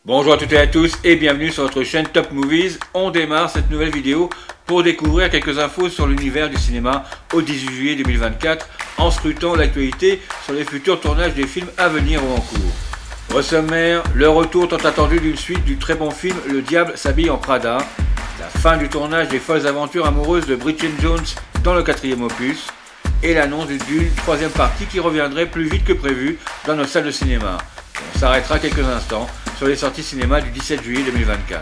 Bonjour à toutes et à tous et bienvenue sur notre chaîne Top Movies. On démarre cette nouvelle vidéo pour découvrir quelques infos sur l'univers du cinéma au 18 juillet 2024 en scrutant l'actualité sur les futurs tournages des films à venir ou en cours. Au sommaire, le retour tant attendu d'une suite du très bon film Le Diable s'habille en Prada, la fin du tournage des folles aventures amoureuses de Bridget Jones dans le 4e opus et l'annonce d'une 3e partie qui reviendrait plus vite que prévu dans nos salles de cinéma. On s'arrêtera quelques instants sur les sorties cinéma du 17 juillet 2024.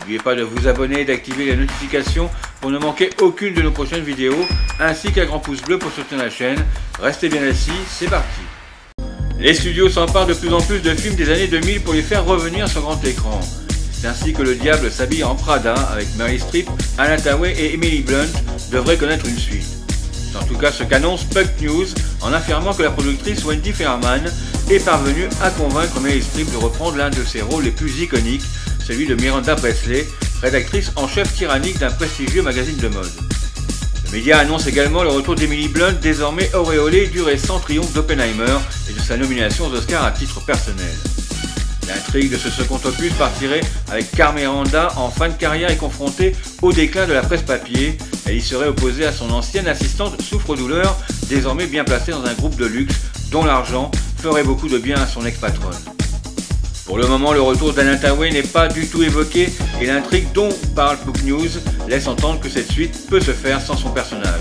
N'oubliez pas de vous abonner et d'activer les notifications pour ne manquer aucune de nos prochaines vidéos, ainsi qu'un grand pouce bleu pour soutenir la chaîne. Restez bien assis, c'est parti. Les studios s'emparent de plus en plus de films des années 2000 pour les faire revenir sur grand écran. C'est ainsi que Le Diable s'habille en Prada avec Meryl Streep, Anne Hathaway et Emily Blunt devrait connaître une suite. C'est en tout cas ce qu'annonce Puck News en affirmant que la productrice Wendy Fairman est parvenue à convaincre Meryl Streep de reprendre l'un de ses rôles les plus iconiques, celui de Miranda Presley, rédactrice en chef tyrannique d'un prestigieux magazine de mode. Le média annonce également le retour d'Emily Blunt, désormais auréolée du récent triomphe d'Oppenheimer et de sa nomination aux Oscars à titre personnel. L'intrigue de ce second opus partirait avec Carmen Miranda en fin de carrière et confrontée au déclin de la presse papier. Elle y serait opposée à son ancienne assistante souffre-douleur, désormais bien placée dans un groupe de luxe dont l'argent ferait beaucoup de bien à son ex-patronne. Pour le moment, le retour d'Anne Hathaway n'est pas du tout évoqué et l'intrigue dont parle Puck News laisse entendre que cette suite peut se faire sans son personnage.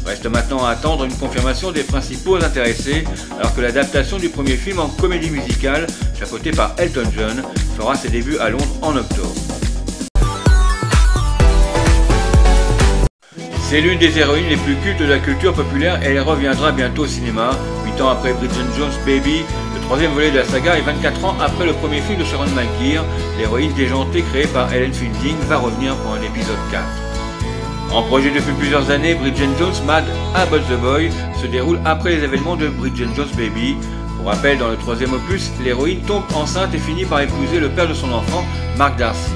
Reste maintenant à attendre une confirmation des principaux intéressés, alors que l'adaptation du premier film en comédie musicale, chapeautée par Elton John, fera ses débuts à Londres en octobre. C'est l'une des héroïnes les plus cultes de la culture populaire et elle reviendra bientôt au cinéma, 8 ans après Bridget Jones' Baby, le 3e volet de la saga et 24 ans après le premier film de Sharon McGear, l'héroïne déjantée créée par Ellen Fielding va revenir pour un épisode 4. En projet depuis plusieurs années, Bridget Jones' Mad About the Boy se déroule après les événements de Bridget Jones' Baby. Pour rappel, dans le 3e opus, l'héroïne tombe enceinte et finit par épouser le père de son enfant, Mark Darcy.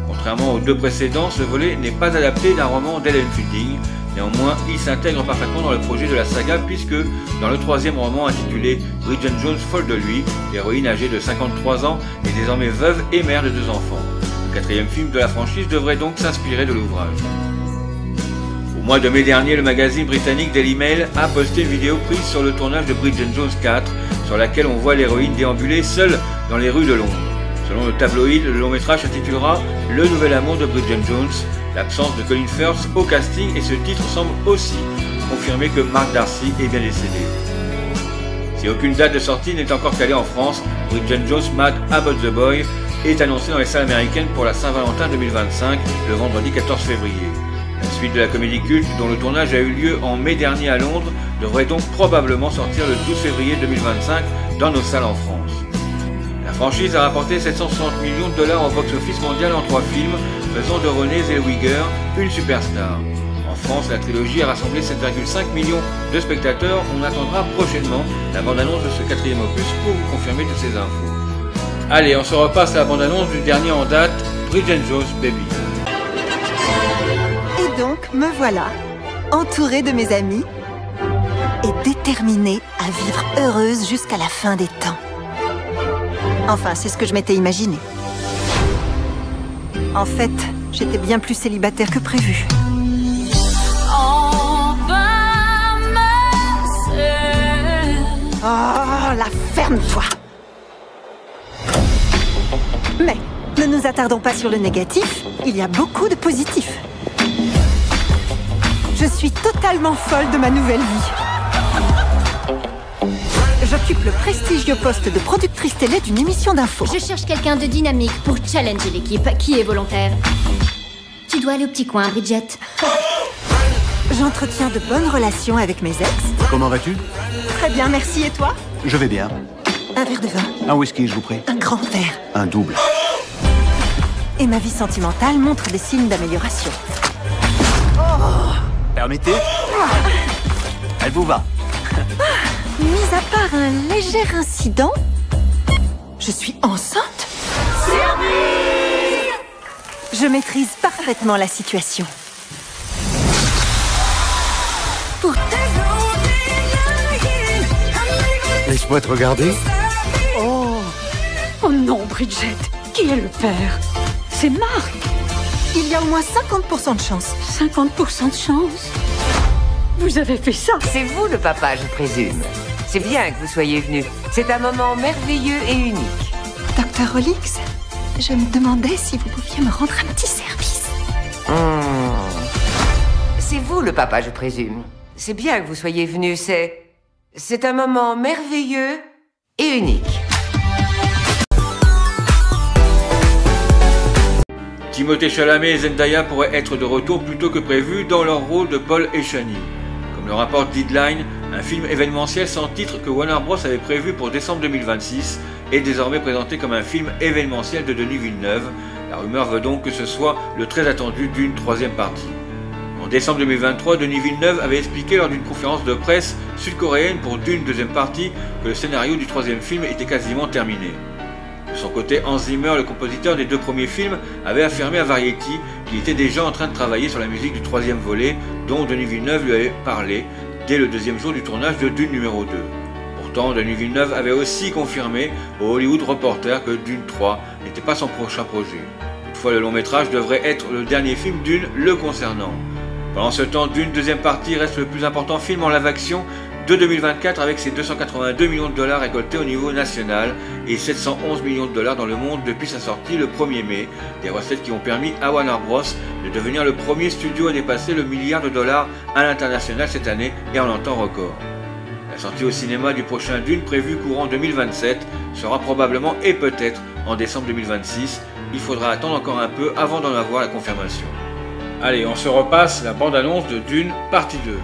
Contrairement aux deux précédents, ce volet n'est pas adapté d'un roman d'Ellen Fielding. Néanmoins, il s'intègre parfaitement dans le projet de la saga puisque, dans le 3e roman intitulé Bridget Jones folle de lui, l'héroïne âgée de 53 ans est désormais veuve et mère de 2 enfants. Le 4e film de la franchise devrait donc s'inspirer de l'ouvrage. Au mois de mai dernier, le magazine britannique Daily Mail a posté une vidéo prise sur le tournage de Bridget Jones 4, sur laquelle on voit l'héroïne déambuler seule dans les rues de Londres. Selon le tabloïd, le long métrage s'intitulera Le nouvel amour de Bridget Jones. L'absence de Colin Firth au casting et ce titre semble aussi confirmer que Mark Darcy est bien décédé. Si aucune date de sortie n'est encore calée en France, Bridget Jones Mad About the Boy est annoncé dans les salles américaines pour la Saint-Valentin 2025, le vendredi 14 février. La suite de la comédie culte, dont le tournage a eu lieu en mai dernier à Londres, devrait donc probablement sortir le 12 février 2025 dans nos salles en France. La franchise a rapporté 760 millions de dollars au box-office mondial en 3 films, faisant de Renée Zellweger une superstar. En France, la trilogie a rassemblé 7,5 millions de spectateurs. On attendra prochainement la bande-annonce de ce 4e opus pour vous confirmer toutes ces infos. Allez, on se repasse à la bande-annonce du dernier en date, Bridget Jones' Baby. Et donc, me voilà, entourée de mes amis et déterminée à vivre heureuse jusqu'à la fin des temps. Enfin, c'est ce que je m'étais imaginé. En fait, j'étais bien plus célibataire que prévu. Oh, la ferme-toi! Mais, ne nous attardons pas sur le négatif, il y a beaucoup de positifs. Je suis totalement folle de ma nouvelle vie. J'occupe le prestigieux poste de productrice télé d'une émission d'info. Je cherche quelqu'un de dynamique pour challenger l'équipe. Qui est volontaire? Tu dois aller au petit coin, Bridget. J'entretiens de bonnes relations avec mes ex. Comment vas-tu? Très bien, merci. Et toi? Je vais bien. Un verre de vin. Un whisky, je vous prie. Un grand verre. Un double. Et ma vie sentimentale montre des signes d'amélioration. Permettez? Elle vous va? Mis à part un léger incident, je suis enceinte. Je maîtrise parfaitement la situation. Pour Laisse-moi te regarder. Oh non, Bridget, qui est le père? C'est Mark. Il y a au moins 50% de chance. 50% de chance. Vous avez fait ça? C'est vous le papa, je présume. C'est bien que vous soyez venu. C'est un moment merveilleux et unique. Docteur Olix, je me demandais si vous pouviez me rendre un petit service. C'est vous le papa, je présume. C'est bien que vous soyez venu. C'est un moment merveilleux et unique. Timothée Chalamet et Zendaya pourraient être de retour plus tôt que prévu dans leur rôle de Paul et Shani. Comme le rapporte Deadline, un film événementiel sans titre que Warner Bros avait prévu pour décembre 2026 est désormais présenté comme un film événementiel de Denis Villeneuve. La rumeur veut donc que ce soit le très attendu d'une troisième partie. En décembre 2023, Denis Villeneuve avait expliqué lors d'une conférence de presse sud-coréenne pour Dune deuxième partie que le scénario du troisième film était quasiment terminé. De son côté, Hans Zimmer, le compositeur des deux premiers films, avait affirmé à Variety qu'il était déjà en train de travailler sur la musique du troisième volet, dont Denis Villeneuve lui avait parlé dès le deuxième jour du tournage de Dune numéro 2. Pourtant, Denis Villeneuve avait aussi confirmé au Hollywood Reporter que Dune 3 n'était pas son prochain projet. Toutefois, le long métrage devrait être le dernier film Dune le concernant. Pendant ce temps, Dune deuxième partie reste le plus important film en live-action de 2024 avec ses 282 millions de dollars récoltés au niveau national et 711 millions de dollars dans le monde depuis sa sortie le 1er mai, des recettes qui ont permis à Warner Bros de devenir le premier studio à dépasser le milliard de dollars à l'international cette année et en un temps record. La sortie au cinéma du prochain Dune prévu courant 2027 sera probablement et peut-être en décembre 2026, il faudra attendre encore un peu avant d'en avoir la confirmation. Allez, on se repasse la bande-annonce de Dune partie 2.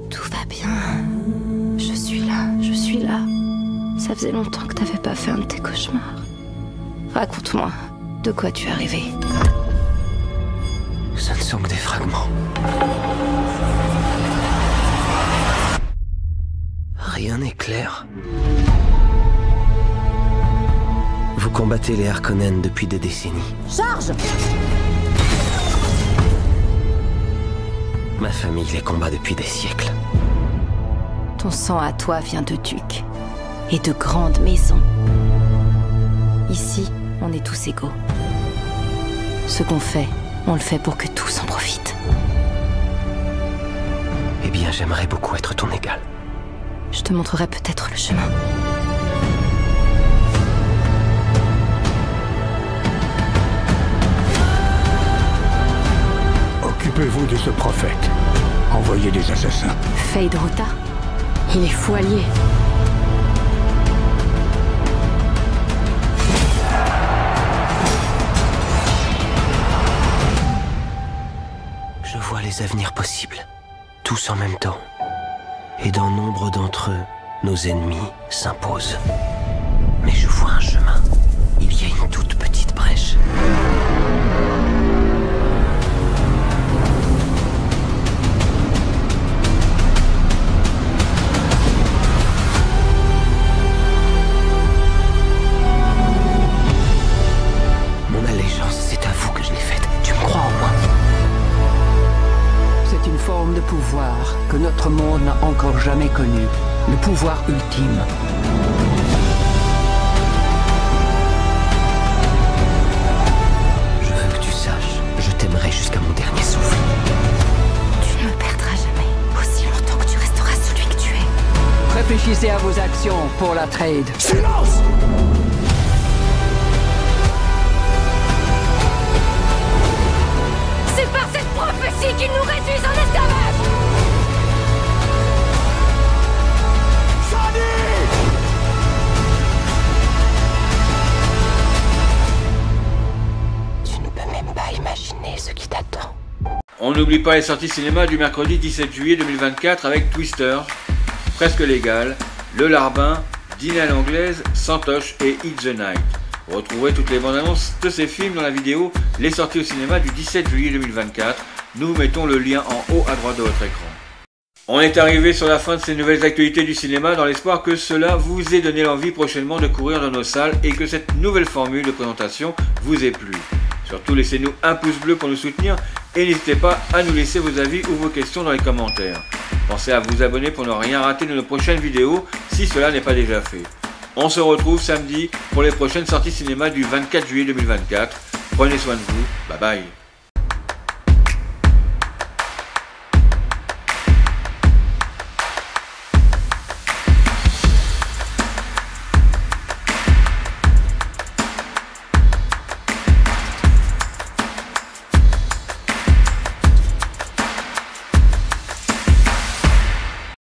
Tout va bien. Je suis là. Ça faisait longtemps que t'avais pas fait un de tes cauchemars. Raconte-moi, de quoi tu es arrivé? Ce ne sont que des fragments. Rien n'est clair. Vous combattez les Harkonnen depuis des décennies. Charge! Ma famille les combat depuis des siècles. Ton sang à toi vient de ducs et de grandes maisons. Ici, on est tous égaux. Ce qu'on fait, on le fait pour que tous en profitent. Eh bien, j'aimerais beaucoup être ton égal. Je te montrerai peut-être le chemin. Occupez-vous de ce prophète. Envoyez des assassins. Feyd Rautha, il est fou allié. Je vois les avenirs possibles, tous en même temps. Et dans nombre d'entre eux, nos ennemis s'imposent. Mais je vois un chemin. Il y a une toute petite brèche. Mon allégeance, c'est à vous que je l'ai faite. Tu me crois en moi? C'est une forme de pouvoir que notre monde n'a encore jamais connue. Le pouvoir ultime. Je veux que tu saches, je t'aimerai jusqu'à mon dernier souffle. Tu ne me perdras jamais, aussi longtemps que tu resteras celui que tu es. Réfléchissez à vos actions pour la trade. Silence! C'est par cette prophétie qu'ils nous réduisent en esclavage! Tu ne peux même pas imaginer ce qui t'attend. On n'oublie pas les sorties cinéma du mercredi 17 juillet 2024 avec Twister, Presque Légal, Le Larbin, Dîner à l'anglaise, Santoche et It's the Night. Vous retrouverez toutes les bandes annonces de ces films dans la vidéo Les sorties au cinéma du 17 juillet 2024. Nous vous mettons le lien en haut à droite de votre écran. On est arrivé sur la fin de ces nouvelles actualités du cinéma dans l'espoir que cela vous ait donné l'envie prochainement de courir dans nos salles et que cette nouvelle formule de présentation vous ait plu. Surtout laissez-nous un pouce bleu pour nous soutenir et n'hésitez pas à nous laisser vos avis ou vos questions dans les commentaires. Pensez à vous abonner pour ne rien rater de nos prochaines vidéos si cela n'est pas déjà fait. On se retrouve samedi pour les prochaines sorties cinéma du 24 juillet 2024. Prenez soin de vous, bye bye.